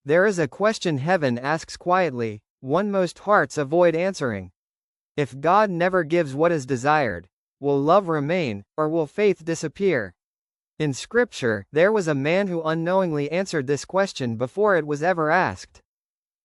There is a question heaven asks quietly, one most hearts avoid answering. If God never gives what is desired, will love remain, or will faith disappear? In Scripture, there was a man who unknowingly answered this question before it was ever asked.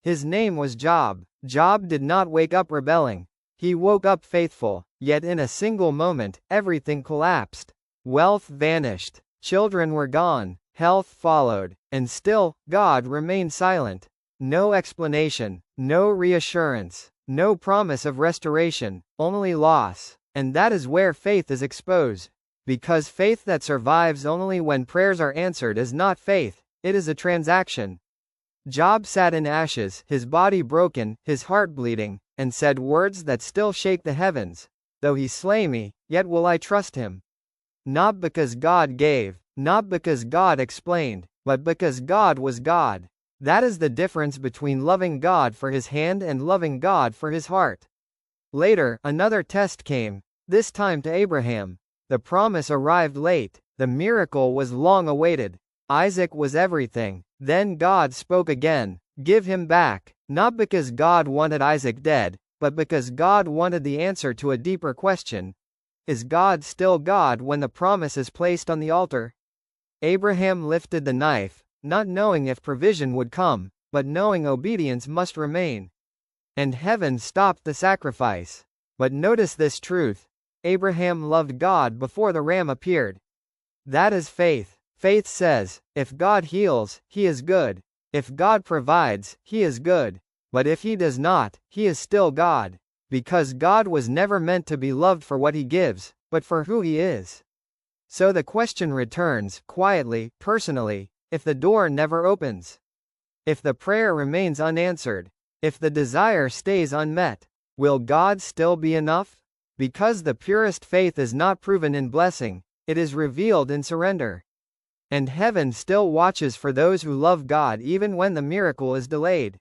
His name was Job. Job did not wake up rebelling. He woke up faithful, yet in a single moment, everything collapsed. Wealth vanished, children were gone, health followed, and still, God remained silent. No explanation, no reassurance, no promise of restoration, only loss. And that is where faith is exposed. Because faith that survives only when prayers are answered is not faith, it is a transaction. Job sat in ashes, his body broken, his heart bleeding, and said words that still shake the heavens. Though he slay me, yet will I trust him. Not because God gave, not because God explained, but because God was God. That is the difference between loving God for his hand and loving God for his heart. Later, another test came, this time to Abraham. The promise arrived late, the miracle was long awaited. Isaac was everything. Then God spoke again, give him back, not because God wanted Isaac dead, but because God wanted the answer to a deeper question. Is God still God when the promise is placed on the altar? Abraham lifted the knife, not knowing if provision would come, but knowing obedience must remain. And heaven stopped the sacrifice. But notice this truth. Abraham loved God before the ram appeared. That is faith. Faith says, if God heals, he is good. If God provides, he is good. But if he does not, he is still God. Because God was never meant to be loved for what he gives, but for who he is. So the question returns, quietly, personally, if the door never opens. If the prayer remains unanswered. If the desire stays unmet. Will God still be enough? Because the purest faith is not proven in blessing, it is revealed in surrender. And heaven still watches for those who love God even when the miracle is delayed.